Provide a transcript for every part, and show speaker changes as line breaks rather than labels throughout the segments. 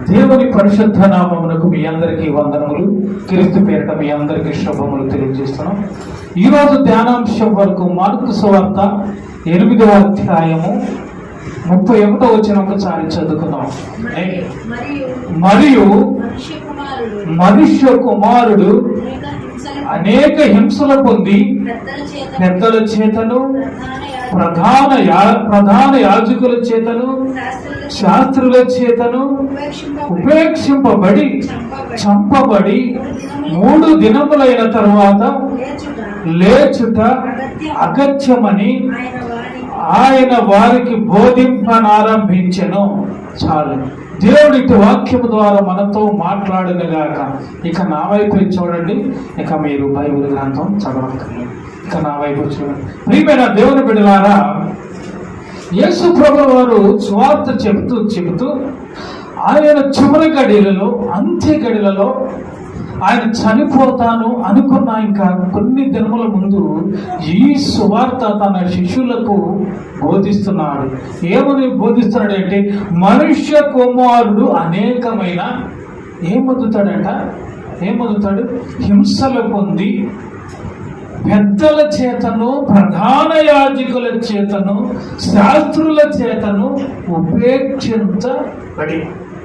దేవుని పరిశుద్ధ నామమునకు మీ అందరికీ వందనములు. క్రీస్తు పేరిట మీ అందరికీ శుభములు తెలియజేస్తున్నాం. ఈరోజు ధ్యానాంశం వరకు మార్కు సువార్త 8వ అధ్యాయము 31వ వచనం ఒకసారి చదువుకుందాం. మరియు మనుష్య కుమారుడు అనేక హింసలు పొంది పెద్దల చేతను ప్రధాన యాజకుల చేతను శాస్త్రుల చేతను ఉపేక్షింపబడి చంపబడి 3 దినములైన తరువాత లేచుట అగత్యమని ఆయన వారికి బోధింపనారంభించెను. చాలు. దేవుడి వాక్యము ద్వారా మనతో మాట్లాడినగాక. ఇక నా వైపు చూడండి. ఇక మీరు బైబిల్ గ్రంథం చదవక్కర్లేదు. ఇక నా వైపు చూడండి. ప్రియమైన దేవుని బిడ్డలారా, యేసు ప్రభువు వారు సువార్త చెబుతూ ఆయన చివరి గడియలలో, అంత్య గడియలలో ఆయన చనిపోతాను అనుకున్న ఇంకా కొన్ని దినముల ముందు ఈ సువార్త తన శిష్యులకు బోధిస్తున్నాడు. ఏమని బోధిస్తున్నాడు అంటే, మనుష్య కుమారుడు అనేకమైన ఏమొందుతాడు హింసలు పొంది పెద్దల చేతను ప్రధాన యాజకుల చేతను శాస్త్రుల చేతను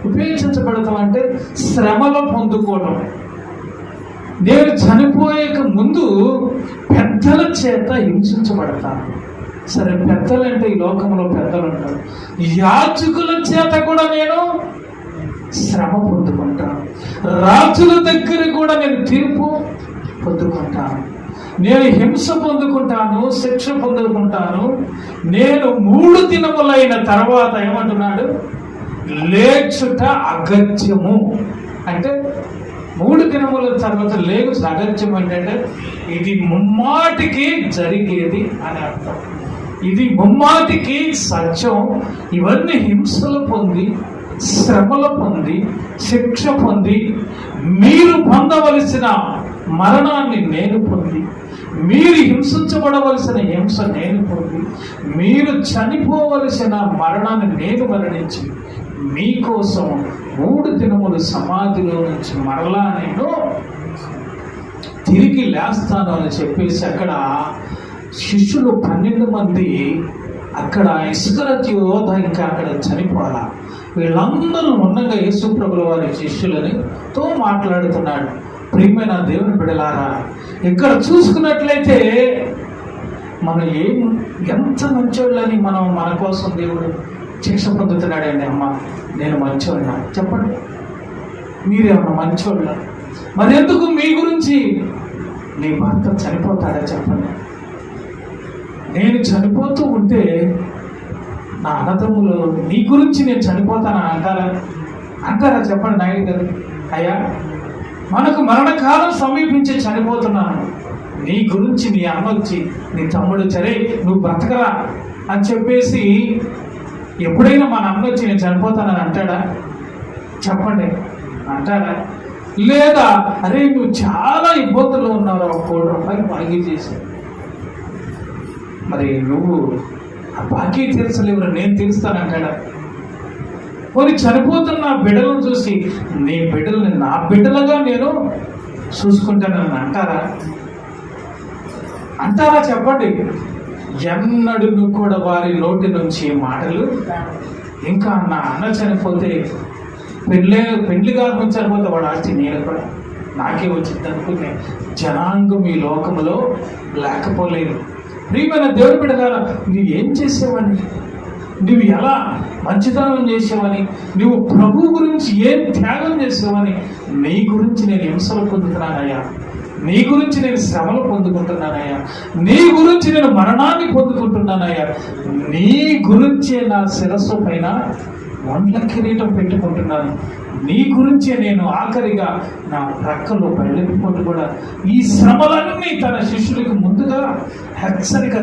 ఉపేక్షించబడతాం అంటే శ్రమలు పొందుకోవడం. నేను చనిపోయేక ముందు పెద్దల చేత హింసించబడతాను. సరే, పెద్దలంటే ఈ లోకంలో పెద్దలు ఉంటారు. యాజకుల చేత కూడా నేను శ్రమ పొందుకుంటాను. రాజుల దగ్గర కూడా నేను తీర్పు పొందుకుంటాను. నేను హింస పొందుకుంటాను, శిక్ష పొందుకుంటాను. నేను 3 దినములైన తర్వాత ఏమంటున్నాడు? లేచుట అగత్యము. అంటే 3 దినముల తర్వాత లేచుట అగత్యం అంటే ఇది ముమ్మాటికి జరిగేది అని అర్థం. ఇది ముమ్మాటికి సత్యం. ఇవన్నీ హింసలు పొంది, శ్రమలు పొంది, శిక్ష పొంది, మీరు పొందవలసిన మరణాన్ని నేను పొంది, మీరు హింసించబడవలసిన హింస నేను పొంది, మీరు చనిపోవలసిన మరణాన్ని నేను మరణించి మీకోసం 3 దినములు సమాధిలో నుంచి మరలా నేను తిరిగి లేస్తాను అని చెప్పేసి అక్కడ శిష్యులు 12 మంది అక్కడ ఇస్కరియోతు యోధ ఇంకా అక్కడ చనిపోవాలా. వీళ్ళందరూ ఉండగా యేసు ప్రభుల వారి శిష్యులతో మాట్లాడుతున్నాడు. ప్రియమైన దేవుని బిడ్డలారా, ఇక్కడ చూసుకున్నట్లయితే మనం ఎంత మంచోళ్ళని మన కోసం దేవుడు శిక్ష పొందుతున్నాడండి. అమ్మ, నేను మంచోళ్ళ చెప్పండి. మీరేమన్నా మంచోళ్ళ? మరి ఎందుకు మీ గురించి నీ భర్త చనిపోతాడా చెప్పండి. నేను చనిపోతూ ఉంటే నా అన్నదమ్ములు నీ గురించి నేను చనిపోతానని అంటారా చెప్పండి నాయుడు గారు? అయ్యా, మనకు మరణకాలం సమీపించి చనిపోతున్నాను, నీ గురించి నీ అన్న వచ్చి నీ తమ్ముడు సరే నువ్వు బ్రతకరా అని చెప్పేసి ఎప్పుడైనా మన అన్న వచ్చి నేను చనిపోతానని అంటాడా చెప్పండి? అంటాడా? లేదా అరే నువ్వు చాలా ఇబ్బందుల్లో ఉన్నావు, ₹1 కోటి బాకీ చేసి, మరి నువ్వు ఆ బాకీ తీర్చలేవు, నేను తీరుస్తానంటాడా? మరి చనిపోతున్న బిడ్డలను చూసి నీ బిడ్డలని నా బిడ్డలుగా నేను చూసుకుంటానని అంటారా చెప్పండి? ఎన్నడూ కూడా వారి నోటి నుంచి మాటలు, ఇంకా నా అన్న చనిపోతే పెళ్లి కాకుండా చనిపోతే వాడు ఆస్తి నేను కూడా నాకే వచ్చింది అనుకునే జనాంగం ఈ లోకంలో లేకపోలేదు. ప్రియమైన దేవుని బిడ్డలారా, నువ్వేం చేసేవని, నువ్వు ఎలా మంచితనం చేసేవని, నువ్వు ప్రభు గురించి ఏం త్యాగం చేసేవని, నీ గురించి నేను హింసలు పొందుతున్నానయ్యా, నీ గురించి నేను శ్రమలు పొందుకుంటున్నానయ్యా, నీ గురించి నేను మరణాన్ని పొందుకుంటున్నానయ్యా, నీ గురించే నా శిరస్సు పైన 100 కిరీటం పెట్టుకుంటున్నాను, నీ గురించే నేను ఆఖరిగా నా ప్రక్కలో బయలుపోతూ కూడా ఈ శ్రమలన్నీ తన శిష్యులకు ముందుగా హెచ్చరిక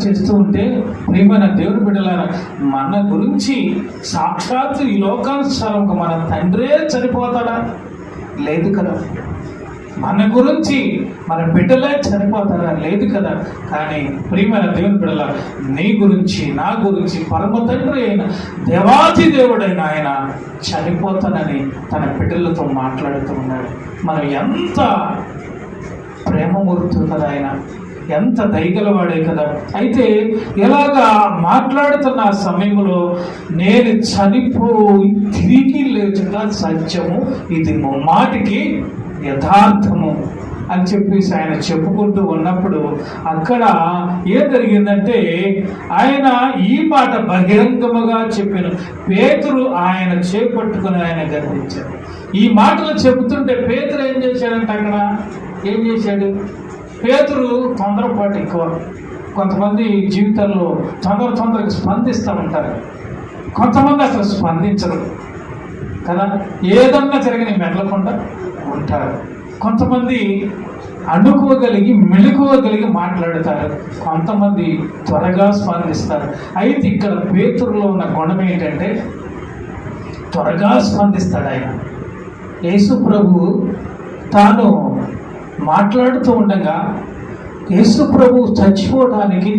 చేస్తూ ఉంటే, ప్రియమైన దేవుని బిడ్డలారా, మన గురించి సాక్షాత్తు ఈ లోకానుసారంగా మన తండ్రే చనిపోతాడా? లేదు కదా. మన గురించి మన బిడ్డలే చనిపోతారా? లేదు కదా. కానీ ప్రియమైన దేవుని బిడ్డల, నీ గురించి, నా గురించి పరమ తండ్రి అయిన దేవాతి దేవుడైన ఆయన చనిపోతానని తన బిడ్డలతో మాట్లాడుతూ ఉన్నాడు. మనం ఎంత ప్రేమమూర్తి కదా ఆయన, ఎంత దయగలవాడే కదా. అయితే ఇలాగా మాట్లాడుతున్న సమయంలో నేను చనిపోయి తిరిగి లేచుట సత్యము, ఇది ముమ్మాటికి యథార్థము అని చెప్పేసి ఆయన చెప్పుకుంటూ ఉన్నప్పుడు అక్కడ ఏం జరిగిందంటే, ఆయన ఈ మాట బహిరంగముగా చెప్పిన పేతురు ఆయన చేపట్టుకుని ఆయన గర్వించాడు. ఈ మాటలు చెబుతుంటే పేతురు ఏం చేశాడంటే, అక్కడ ఏం చేశాడు? పేతురు తొందరపాటు ఎక్కువ. కొంతమంది జీవితాల్లో తొందరగా స్పందిస్తూ ఉంటారు, కొంతమంది అసలు స్పందించరు కదా. ఏదన్నా జరిగిన మెదలకుండా ఉంటారు. కొంతమంది అనుకోగలిగి మెళుకోగలిగి మాట్లాడతారు, కొంతమంది త్వరగా స్పందిస్తారు. అయితే ఇక్కడ పేతురులో ఉన్న గుణం ఏంటంటే త్వరగా స్పందిస్తాడు ఆయన. యేసు ప్రభు తాను మాట్లాడుతూ ఉండగా యేసు ప్రభు చనిపోవడానికి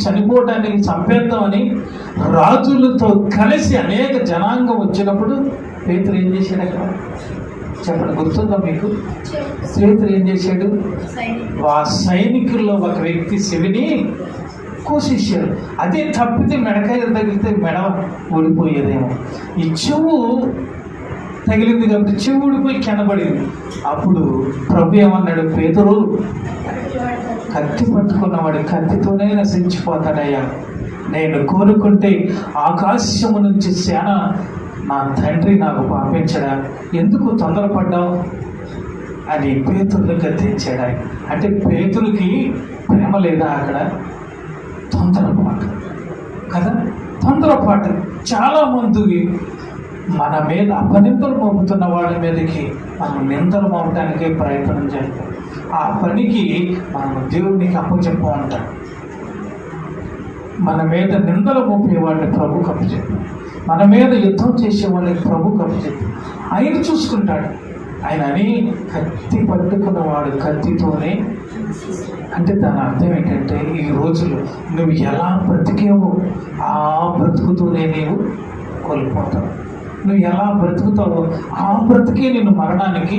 చంపేద్దామని రాజులతో కలిసి అనేక జనాంగం వచ్చినప్పుడు పేతురు ఏం చేశాడు? అక్కడ చెప్పండి, గుర్తుందా మీకు? పేతురు ఏం చేశాడు? ఆ సైనికుల్లో ఒక వ్యక్తి చెవిని కోసేశాడు. అదే తప్పితే మెడకాయలు తగిలితే మెడ ఊడిపోయేదేమో. ఈ చెవు తగిలింది కాబట్టి చెవు ఊడిపోయి కిందపడింది. అప్పుడు ప్రభు ఏమన్నాడు? పేతురు, కత్తి పట్టుకున్నవాడు కత్తితోనే నశించిపోతాడయ్యా. నేను కోరుకుంటే ఆకాశము నుంచి సేన నా తండ్రి నాకు పంపించడా, ఎందుకు తొందరపడ్డావు అని పేతురుని గద్దించాడు ఆయన. అంటే పేతురుకి ప్రేమ లేదా అక్కడ? తొందరపాటు కదా, తొందరపాటు. చాలామంది మన మీద అపనిందలు మోపుతున్న వాళ్ళ మీదకి మనం నిందలు మోపడానికే ప్రయత్నం చేస్తాం. ఆ పనికి మనం దేవునికి అప్పచెప్ప ఉంటాం. మన మీద నిందలు మోపే వాళ్ళని ప్రభుకి అప్పచెప్పాం, మన మీద యుద్ధం చేసే వాళ్ళకి ప్రభుకి అప్పచెప్పాం. ఆయన చూసుకుంటాడు. ఆయన అని కత్తి పట్టుకున్నవాడు కత్తితోనే. అంటే దాని అర్థం ఏంటంటే, ఈ రోజులు నువ్వు ఎలా బ్రతికేవో ఆ బ్రతుకుతూనే నీవు కోల్పోతావు. నువ్వు ఎలా బ్రతుకుతావో ఆ బ్రతికే నిన్ను మరణానికి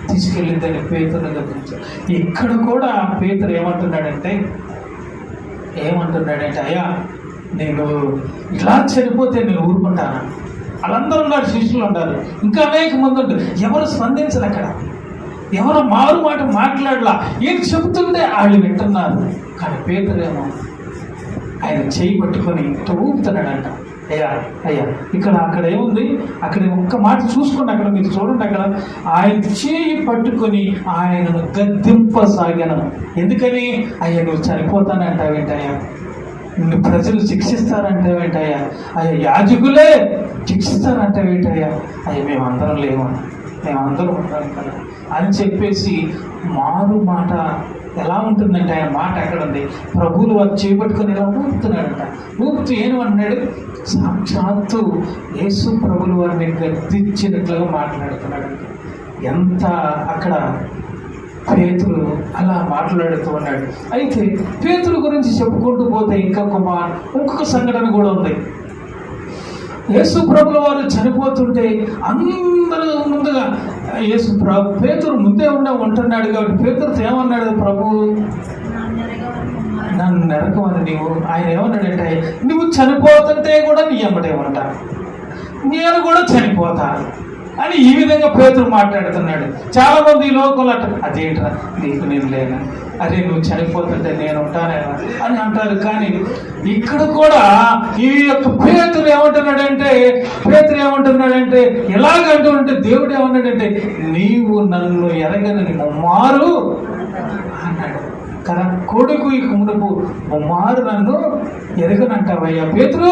తీసుకెళ్ళిందని పేతురుని గమనించాడు. ఇక్కడ కూడా పేతురు ఏమంటున్నాడంటే, అయ్యా నేను ఇలా చనిపోతే నేను ఊరుకుంటాను. వాళ్ళందరూ ఉన్నారు, శిష్యులు ఉన్నారు, ఇంకా అనేక మంది ఉంటారు. ఎవరు స్పందించరు అక్కడ, ఎవరు మారు మాట మాట్లాడలా. ఏం చెబుతుంటే వాళ్ళు వింటున్నారు. కానీ పేతురేమో ఆయన చేయి పట్టుకొని ఇట్లా ఊపుతున్నాడంట. అయ్యా అక్కడ ఏముంది? అక్కడ ఒక్క మాట చూసుకోండి, అక్కడ మీరు చూడండి. అక్కడ ఆయన చేయి పట్టుకొని ఆయనను గద్దింపసాగాను. ఎందుకని? అయ్యా నువ్వు చనిపోతానంటావేంటయ్యా, నిన్ను ప్రజలు శిక్షిస్తారంటావేంటయ్యా, అయ్యా యాజకులే శిక్షిస్తారంటావేంటయ్యా, అయ్యా మేమందరం ఉంటాం కదా అని చెప్పేసి మారు మాట ఎలా ఉంటుందంటే, ఆయన మాట ఎక్కడ ఉంది? ప్రభువులు వారు చేపట్టుకొని ఇలా ఊపుతున్నాడంట. ఊపుతూ ఏమన్నాడు? సాక్షాత్తు యేసు ప్రభులు వారిని గద్దించినట్లుగా మాట్లాడుతున్నాడంట. ఎంత అక్కడ పేతురు అలా మాట్లాడుతూ ఉన్నాడు. అయితే పేతురు గురించి చెప్పుకుంటూ పోతే ఇంకొక సంఘటన కూడా ఉంది. యేసు ప్రభుల వారు చనిపోతుంటే అందరూ ముందుగా పేతురు ముందే ఉంటున్నాడు కాబట్టి పేతురుతో ఏమన్నాడు ప్రభు? నన్ను నరకమని నీవు. ఆయన ఏమన్నాడంటే, నువ్వు చనిపోతుంటే కూడా నీ ఎమ్మటే ఉంటా, నేను కూడా చనిపోతాను అని ఈ విధంగా పేతురు మాట్లాడుతున్నాడు. చాలా మంది ఈ లోకంలో అదేంట్రా నీకు నేను లేనా, అదే నువ్వు చనిపోతుంటే నేను ఉంటానేనా అని అంటారు. కానీ ఇక్కడ కూడా ఈ యొక్క పేతురు ఏమంటున్నాడంటే ఎలాగంటుంటే దేవుడు ఏమన్నాడంటే, నీవు నన్ను ఎరగని ముమ్మారు అన్నాడు కదా. కొడుకు ఇక మునుపు ముమ్మారు నన్ను ఎరగనంటావయ్యా పేతురు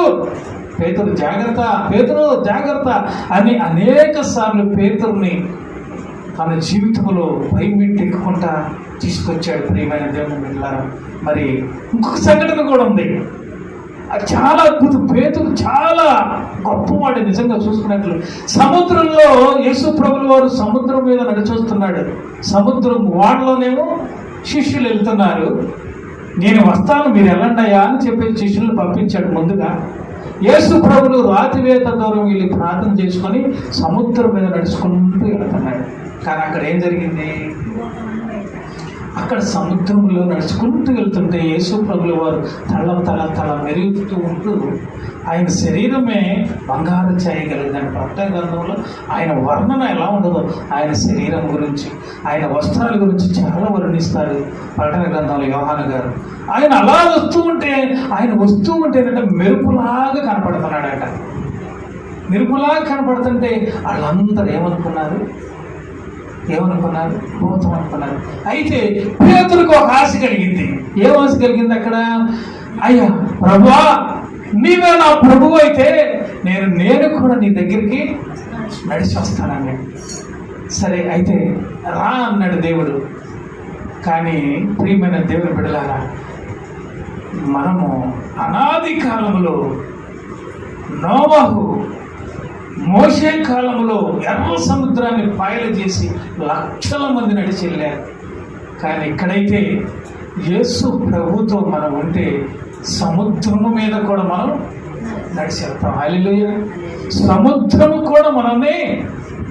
జాగ్రత్త అని అనేక సార్లు పేతురుని తన జీవితంలో భయమెట్టెక్కుకుంటా తీసుకొచ్చాడు. ప్రియమైన దేవుని బిడ్డలారా, మరి ఇంకొక సంఘటన కూడా ఉంది. చాలా అద్భుతం. పేతురు చాలా గొప్పవాడు నిజంగా చూసుకున్నట్లు. సముద్రంలో యేసు ప్రభుల వారు సముద్రం మీద నడిచొస్తున్నాడు. సముద్రం వాడలోనేమో శిష్యులు వెళ్తున్నారు. నేను వస్తాను, మీరు వెళ్ళండియా అని చెప్పి శిష్యులను పంపించాడు ముందుగా. యేసు ప్రభులు రాతివేత దూరం వెళ్ళి ప్రార్థన చేసుకొని సముద్రం మీద నడుచుకుంటూ వెళ్తున్నాడు. కానీ అక్కడ ఏం జరిగింది? అక్కడ సముద్రంలో నడుచుకుంటూ వెళ్తుంటే యేసు ప్రభుల వారు తల మెరుగుతూ ఉంటూ ఆయన శరీరమే బంగారు చేయగలిగిందని ప్రకటన గ్రంథంలో ఆయన వర్ణన ఎలా ఉండదో ఆయన శరీరం గురించి, ఆయన వస్త్రాల గురించి చాలా వర్ణిస్తారు ప్రకటన గ్రంథంలో యోహాను గారు. ఆయన అలా వస్తూ ఉంటేనంటే మెరుపులాగా కనపడుతున్నాడట. మెరుపులాగా కనపడుతుంటే వాళ్ళందరూ ఏమనుకున్నారు? భూతం అనుకున్నారు. అయితే పేతురుకు ఒక ఆశ కలిగింది. ఏం ఆశ కలిగింది అక్కడ? అయ్యా ప్రభువా, నీవే నా ప్రభువు అయితే నేను కూడా నీ దగ్గరికి నడిచి వస్తానన్నాడు. సరే అయితే రా అన్నాడు దేవుడు. కానీ ప్రియమైన దేవుని బిడ్డలారా, మనము అనాది కాలంలో నోవహు మోషే కాలంలో ఎర్ర సముద్రాన్ని పాయలు చేసి లక్షల మంది నడిచి వెళ్ళారు. కానీ ఇక్కడైతే యేసు ప్రభుతో మనం ఉంటే సముద్రము మీద కూడా మనం నడిచి వెళ్తాం. హల్లెలూయా. సముద్రము కూడా మనమే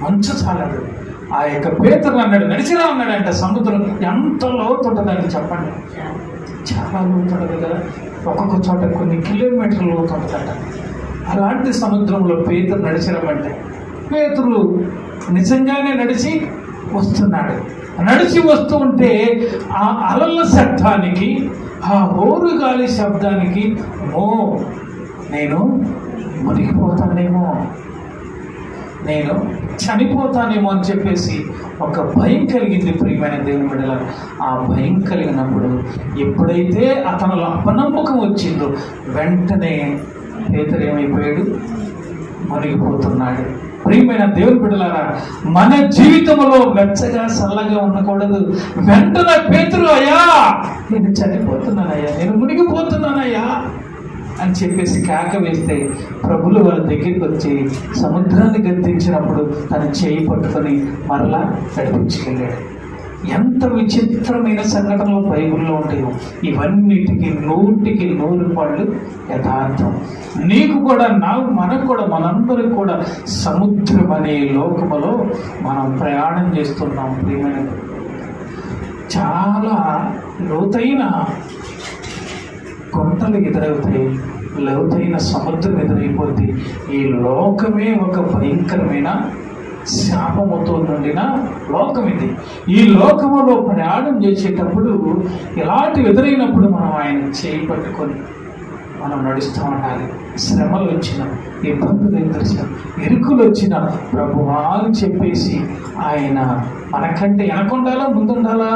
మంచు చాలదు. ఆ యొక్క పేతురు అన్నాడు, నడిచిరా అన్నాడంట. సముద్రం ఎంత లోతు ఉంటుందండి చెప్పండి? చాలా లోతు ఉంటుంది కదా. ఒక్కొక్క చోట కొన్ని కిలోమీటర్ల లోతు ఉంటుందట. అలాంటి సముద్రంలో పేతురు నడిచిరమంటే పేతురు నిజంగానే నడిచి వస్తున్నాడు. నడిచి వస్తూ ఉంటే ఆ అలల శబ్దానికి, ఆ హోరు గాలి శబ్దానికి నేను మునిగిపోతానేమో, నేను చనిపోతానేమో అని చెప్పేసి ఒక భయం కలిగింది. ప్రియమైన దేవుని బిడ్డలారా, ఆ భయం కలిగినప్పుడు ఎప్పుడైతే అతనిలో అపనమ్మకం వచ్చిందో వెంటనే పేతురు ఏమైపోయాడు? మునిగిపోతున్నాడు. ప్రియమైన దేవుని బిడ్డలారా, మన జీవితంలో వెచ్చగా చల్లగా ఉండకూడదు. వెంటనే పేతురు, అయ్యా నేను చనిపోతున్నానయ్యా, నేను మునిగిపోతున్నానయ్యా అని చెప్పేసి కేక వేస్తే ప్రభులు వాళ్ళ దగ్గరికి వచ్చి సముద్రాన్ని గద్దించినప్పుడు తన చేయి పట్టుకొని మరలా నడిపించుకెళ్ళాడు. ఎంత విచిత్రమైన సంఘటనలు బైబిల్లో ఉంటాయో ఇవన్నిటికీ 100% యథార్థం. నీకు కూడా మనకు కూడా మనందరికి కూడా సముద్రం అనే లోకములో మనం ప్రయాణం చేస్తున్నాం. ప్రియమైన చాలా లోతైన గుంటలు ఎదురవుతాయి, లోతైన సముద్రం ఎదురైపోతే ఈ లోకమే ఒక భయంకరమైన శాపముతో నిండిన లోకం ఇది. ఈ లోకములో ప్రయాణం చేసేటప్పుడు ఇలాంటి ఎదురైనప్పుడు మనం ఆయన చేయి పట్టుకొని మనం నడుస్తూ ఉండాలి. శ్రమలు వచ్చిన, ఇబ్బందులు ఎదుర్చిన, ఇరుకులు వచ్చిన ప్రభువా అని చెప్పేసి ఆయన మనకంటే వెనకుండాలా ముందుండాలా?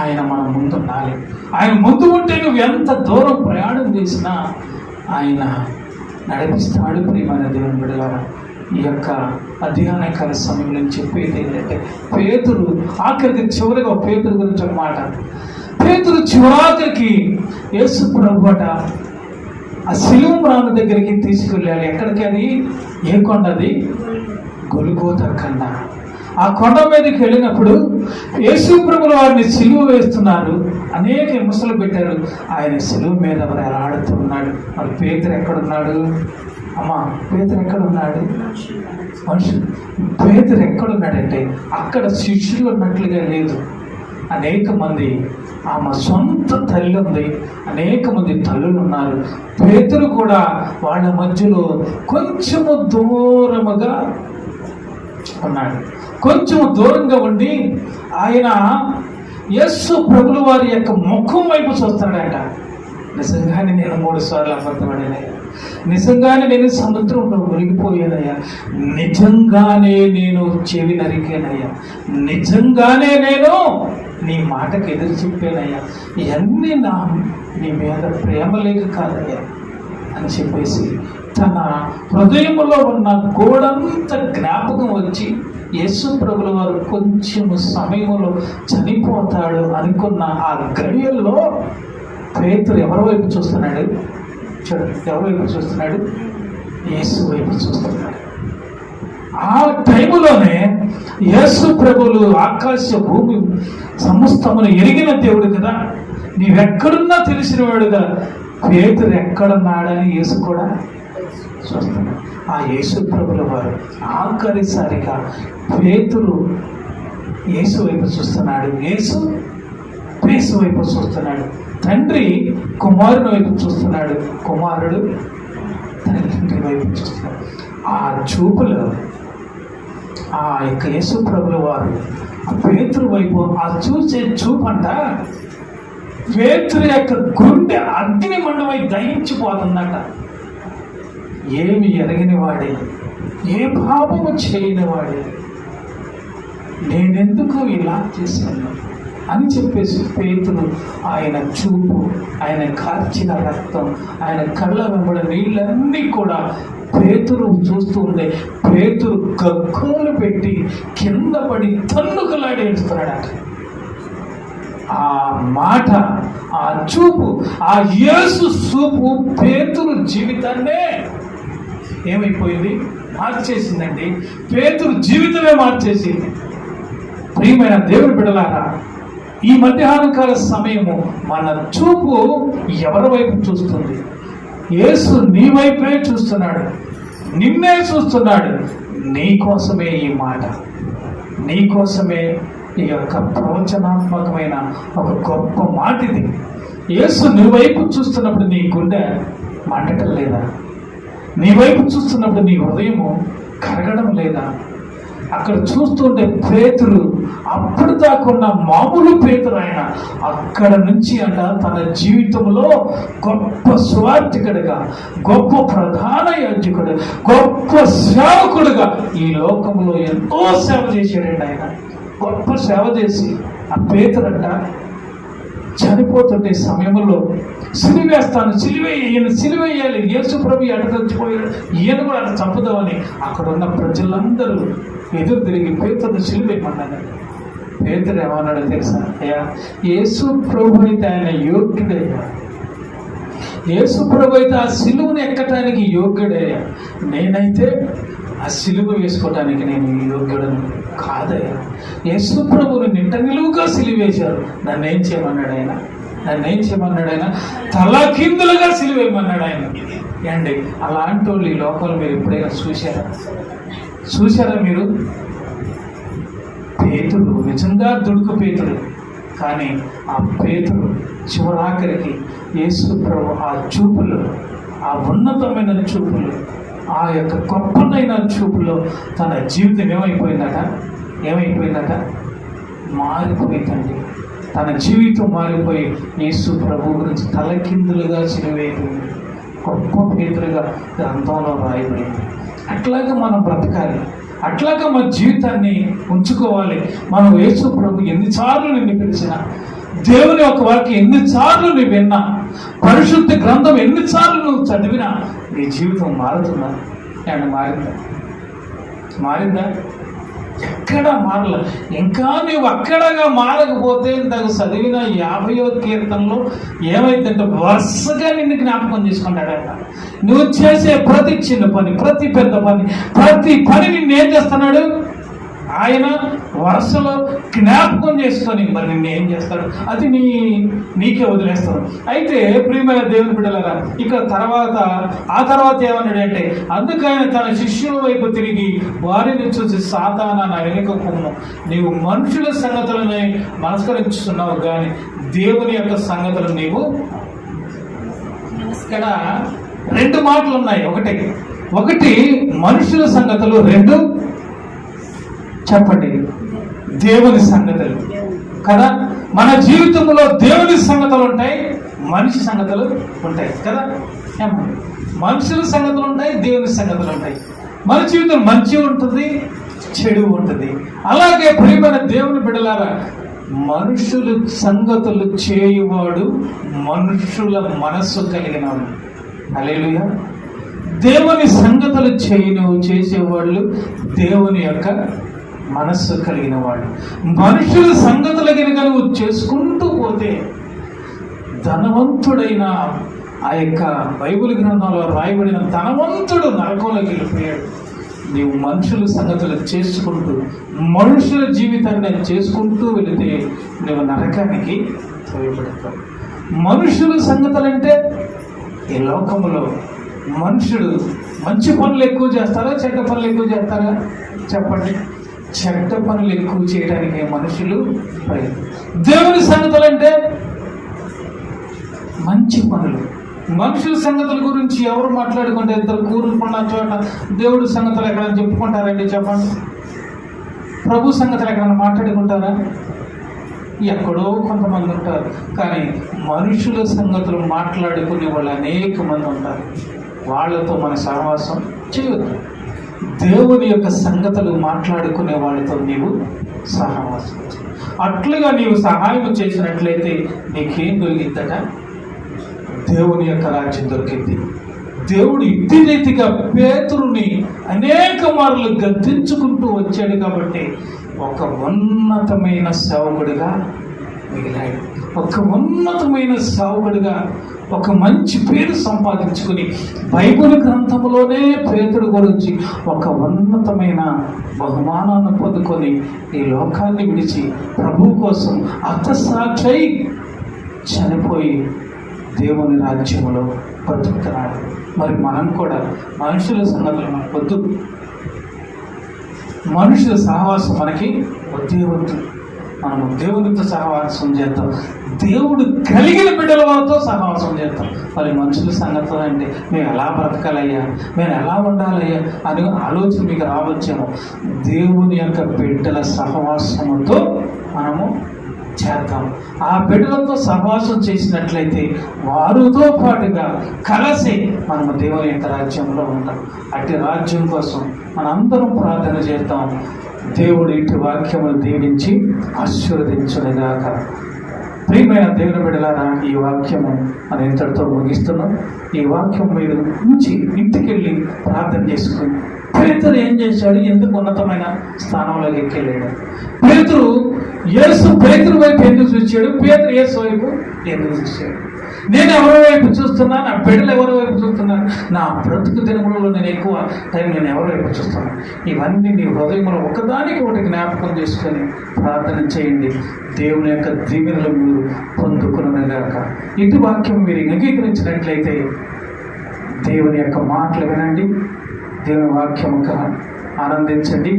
ఆయన మనం ముందుండాలి. ఆయన ముందు ఉంటే నువ్వు ఎంత దూరం ప్రయాణం చేసినా ఆయన నడిపిస్తాడు. ప్రియమైన దేవుని బిడ్డలారా, ఈ యొక్క అధ్యయనకాల సమయంలో చెప్పేది ఏంటంటే పేతురు ఆఖరికి చివరిగా పేతురు గురించి ఒక మాట. పేతురు చివరాఖరికి యేసు ప్రభువట ఆ శిలువ మ్రాను దగ్గరికి తీసుకెళ్ళాలి. ఎక్కడికి? అది ఏ కొండ? అది గొల్గోతా కొండ. ఆ కొండ మీదకి వెళ్ళినప్పుడు యేసు ప్రభువుల వారిని సిలువ వేస్తున్నారు, అనేక విమర్శలు పెట్టారు. ఆయన సిలువ మీద వేలాడుతున్నాడు. మరి పేతురు ఎక్కడున్నాడు? అమ్మా, పేతురు ఎక్కడున్నాడు? మనుషులు పేతురు ఎక్కడున్నాడంటే అక్కడ శిష్యులు ఉన్నట్లుగా లేదు. అనేక మంది, ఆమె సొంత తల్లి ఉంది, అనేక మంది తల్లులు ఉన్నారు. పేతురు కూడా వాళ్ళ మధ్యలో కొంచెము దూరముగా ఉన్నాడు. కొంచెం దూరంగా ఉండి ఆయన యేసు ప్రభుల వారి యొక్క ముఖం వైపు చూస్తాడట. నిజంగానే నేను 3 సార్లు అబద్ధపడినయ్యా, నిజంగానే నేను సముద్రంలో మునిగిపోయానయ్యా, నిజంగానే నేను చెవి నరికానయ్యా, నిజంగానే నేను నీ మాటకు ఎదురు చెప్పానయ్యా, ఇవన్నీ నీ మీద ప్రేమ లేక కాదయ్యా అని చెప్పేసి తన హృదయంలో ఉన్న గోడంత జ్ఞాపకం వచ్చి యేసు ప్రభుల వారు కొంచెం సమయంలో చనిపోతాడు అనుకున్న ఆ గడియల్లో పేతురు ఎవరి వైపు చూస్తున్నాడు? చూడండి, ఎవరి వైపు చూస్తున్నాడు? యేసు వైపు చూస్తున్నాడు. ఆ టైములోనే యేసు ప్రభువులు ఆకాశ భూమి సమస్తమును ఎరిగిన దేవుడు కదా, నీవెక్కడున్నా తెలిసినవాడుగా, పేతురు ఎక్కడున్నాడని యేసు కూడా చూస్తున్నాడు. ఆ యేసు ప్రభుల వారు ఆఖరిసారిగా పేతురు యేసు వైపు చూస్తున్నాడు, యేసు వైపు చూస్తున్నాడు. తండ్రి కుమారుని వైపు చూస్తున్నాడు, కుమారుడు తండ్రి వైపు చూస్తున్నాడు. ఆ చూపులో ఆ యొక్క యేసు ప్రభుల వారు ఆ పేతురు వైపు ఆ చూసే చూపంట పేతురు యొక్క గుండె అగ్ని మండమై దహించిపోతుందట. ఏమి ఎరగిన వాడే, ఏ పాపము చేయని వాడే, నేనెందుకు ఇలా చేశాను అని చెప్పేసి పేతురు ఆయన చూపు, ఆయన కార్చిన రక్తం, ఆయన కళ్ళ వెంబడ నీళ్ళన్నీ కూడా పేతురు చూస్తూ ఉండే పేతురు గగ్గోలు పెట్టి కింద పడి తన్నుకలాడి ఏడుస్తున్నాడట. ఆ మాట, ఆ చూపు, ఆ యేసు చూపు పేతురు జీవితాన్నే ఏమైపోయింది? మార్చేసిందండి. పేతురు జీవితమే మార్చేసింది. ప్రియమైన దేవుని బిడ్డలారా, ఈ మధ్యాహ్నకాల సమయము మన చూపు ఎవరి వైపు చూస్తుంది? యేసు నీ వైపే చూస్తున్నాడు, నిన్నే చూస్తున్నాడు. నీ కోసమే ఈ మాట, నీ కోసమే ఈ యొక్క ప్రవచనాత్మకమైన ఒక గొప్ప మాట ఇది. యేసు నీ వైపు చూస్తున్నప్పుడు నీ గుండె మండటం లేదా? నీ వైపు చూస్తున్నప్పుడు నీ హృదయము కరగడం లేదా? అక్కడ చూస్తుంటే పేతురు అప్పుడు దాకున్న మామూలు పేతురు ఆయన అక్కడ నుంచి తన జీవితంలో గొప్ప స్వార్థికుడిగా, గొప్ప ప్రధాన యాజకుడు, గొప్ప సేవకుడుగా ఈ లోకంలో ఎంతో సేవ చేశాడండి. ఆయన గొప్ప సేవ చేసి ఆ పేతురంట చనిపోతుండే సమయంలో సిలివేస్తాను, సిలివేయాలి, యేసు ప్రభు అటు చచ్చిపోయాడు, ఈయన కూడా అటు చంపుదామని అక్కడ ఉన్న ప్రజలందరూ ఎదురు తిరిగి పేతురుని సిలివేయమన్నాడు. పేతురు ఏమన్నాడో తెలుసా? అయ్యా, యేసు ప్రభు అయితే ఆయన యోగ్యుడయ్యా, యేసు ప్రభు అయితే ఆ సిలువను ఎక్కటానికి యోగ్యుడయ్యా, నేనైతే ఆ సిలువ వేసుకోవటానికి నేను యోగ్యుడను కాదయ్యా. యేసు ప్రభువుని నింట నిలువుగా సిలివేశారు, నన్నేం చేయమన్నాడు ఆయన? తలకిందులుగా సిలివేయమన్నాడు ఆయన. అండి, అలాంటి వాళ్ళు ఈ లోకంలో మీరు ఎప్పుడైనా చూశారా మీరు? పేతురు నిజంగా దుడుకు పేతురు, కానీ ఆ పేతురు చివరాఖరికి యేసు ప్రభు ఆ చూపులు, ఆ ఉన్నతమైన చూపులు, ఆ యొక్క గొప్పనైన చూపులో తన జీవితం ఏమైపోయిందట? మారిపోయిందండి. తన జీవితం మారిపోయి యేసు ప్రభు గురించి తలకిందులుగా సిలువైపోయింది. గొప్ప పేతురుగా గ్రంథంలో రాయబడింది. అట్లాగా మనం బ్రతకాలి, అట్లాగా మన జీవితాన్ని ఉంచుకోవాలి. మనం యేసు ప్రభు ఎన్నిసార్లు నిన్ను పిలిచినా, దేవుని యొక్క వాక్యం ఎన్నిసార్లు నువ్వు విన్నా, పరిశుద్ధ గ్రంథం ఎన్నిసార్లు నువ్వు చదివినా నీ జీవితం మారుతుందా? అండ్ మారిందా? ఎక్కడ మారల. ఇంకా నువ్వు అక్కడగా మారకపోతే ఇంతకు చదివిన 50వ కీర్తనలో ఏమైందంటే వరుసగా నిన్ను జ్ఞాపకం చేసుకుంటాడట. నువ్వు చేసే ప్రతి చిన్న పని, ప్రతి పెద్ద పని, ప్రతి పని నిన్నేం చేస్తున్నాడు? ఆయన వరుసలో జ్ఞాపకం చేసుకొని మరి నిన్నేం చేస్తాడు? అది నీకే వదిలేస్తాడు. అయితే ప్రియమైన దేవుని బిడ్డలారా, ఇక ఆ తర్వాత ఏమన్నాడంటే, అందుకని తన శిష్యుల వైపు తిరిగి వారిని చూసి, సాతానా నా వెనుక పొమ్ము, నీవు మనుషుల సంగతులని మనస్కరించుతున్నావు కానీ దేవుని యొక్క సంగతులు నీవు. ఇక్కడ 2 మాటలు ఉన్నాయి. ఒకటి మనుషుల సంగతులు, 2 చెప్పండి దేవుని సంగతులు కదా. మన జీవితంలో దేవుని సంగతులు ఉంటాయి, మనిషి సంగతులు ఉంటాయి కదా. మనుషుల సంగతులు ఉంటాయి, దేవుని సంగతులు ఉంటాయి. మన జీవితం మంచి ఉంటుంది, చెడు ఉంటుంది. అలాగే ప్రియమైన దేవుని బిడ్డలారా, మనుషులు సంగతులు చేయువాడు మనుషుల మనస్సు కలిగినవాడు. హల్లెలూయా. దేవుని సంగతులు చేసేవాళ్ళు దేవుని యొక్క మనస్సు కలిగిన వాడు. మనుషుల సంగతుల కనుక నువ్వు చేసుకుంటూ పోతే ధనవంతుడైన ఆ యొక్క బైబిల్ గ్రంథంలో రాయబడిన ధనవంతుడు నరకంలోకి వెళ్ళిపోయాడు. నీవు మనుషుల సంగతులు చేసుకుంటూ మనుషుల జీవితాన్ని చేసుకుంటూ వెళితే నువ్వు నరకానికి తోయబడతావు. మనుషుల సంగతులంటే ఈ లోకంలో మనుషుడు మంచి పనులు ఎక్కువ చేస్తారా, చెడ్డ పనులు ఎక్కువ చేస్తారా? చెప్పండి. చెడ్డ పనులు ఎక్కువ చేయడానికి మనుషులు దేవుని సంగతులంటే మంచి పనులు. మనుషుల సంగతుల గురించి ఎవరు మాట్లాడుకుంటే ఇద్దరు కూరుకున్న చోట దేవుడి సంగతులు ఎక్కడైనా చెప్పుకుంటారండి? చెప్పండి. ప్రభు సంగతులు ఎక్కడైనా మాట్లాడుకుంటారా? ఎక్కడో కొంతమంది ఉంటారు. కానీ మనుషుల సంగతులు మాట్లాడుకునే వాళ్ళు అనేక మంది ఉంటారు. వాళ్ళతో మన సహవాసం చేయవద్దు. దేవుని యొక్క సంగతులు మాట్లాడుకునే వాళ్ళతో నీవు సహవాసం. అట్లుగా నీవు సహాయం చేసినట్లయితే నీకేం దొరికిందట? దేవుని యొక్క రాజ్యం దొరికింది. దేవుడు ఇట్టి రీతిగా పేతురుని అనేక మార్లు గద్దించుకుంటూ వచ్చాడు కాబట్టి ఒక ఉన్నతమైన సేవకుడిగా మిగిలాడు. ఒక ఉన్నతమైన సేవకుడిగా ఒక మంచి పేరు సంపాదించుకుని బైబిల్ గ్రంథంలోనే పేతురు గురించి ఒక ఉన్నతమైన బహుమానాన్ని పొందుకొని ఈ లోకాన్ని విడిచి ప్రభు కోసం హతసాక్షి చనిపోయి దేవుని రాజ్యంలో బ్రతుకుతున్నాడు. మరి మనం కూడా మనుషుల సంగతులు మనకు వద్దు, మనుషుల సహవాసం మనకి వద్దే వద్దు. మనము దేవునితో సహవాసం చేద్దాం, దేవుడు కలిగిన బిడ్డల వాళ్ళతో సహవాసం చేద్దాం. మరి మనుషుల సంగతులు అంటే మేము ఎలా బ్రతకాలయ్యా, మేము ఎలా ఉండాలయ్యా అని ఆలోచన మీకు రావచ్చేమో. దేవుని యొక్క బిడ్డల సహవాసముతో మనము చేద్దాం. ఆ బిడ్డలతో సహవాసం చేసినట్లయితే వారితో పాటుగా కలిసి మనము దేవుని యొక్క రాజ్యంలో ఉంటాం. అట్టి రాజ్యం కోసం మనందరం ప్రార్థన చేద్దాం. దేవుడు ఇటు వాక్యమును దీవించి ఆశీర్వదించునుగాక. ప్రియమైన దేవుని బిడ్డలారా, ఈ వాక్యము మనం ఇంతటితో ముగిస్తున్నాం. ఈ వాక్యం మీరు ఉంచి ఇంటికెళ్ళి ప్రార్థన చేసుకుని పేతురు ఏం చేశాడు? ఎందుకు ఉన్నతమైన స్థానంలోకి ఎక్కెళ్ళాడు? పేతురు వైపు ఎందుకు చూశాడు? పేతురు యేసు వైపు ఎందుకు చూశాడు? నేను ఎవరి వైపు చూస్తున్నా? నా బిడ్డలు ఎవరి వైపు చూస్తున్నాను? నా బ్రతుకు దినములలో నేను ఎక్కువ టైం నేను ఎవరి వైపు చూస్తున్నాను? ఇవన్నీ నీ హృదయంలో ఒకదానికి ఒకటి జ్ఞాపకం చేసుకొని ప్రార్థన చేయండి. దేవుని యొక్క దీవెనలు మీరు పొందుకునగాక. ఇటు వాక్యం మీరు అంగీకరించినట్లయితే దేవుని యొక్క మాటలు వినండి, దేవుని వాక్యముగా ఆనందించండి.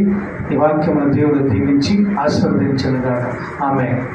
ఈ వాక్యమును దేవుడు దీవించి ఆశీర్వదించనుగాక. ఆమేన్.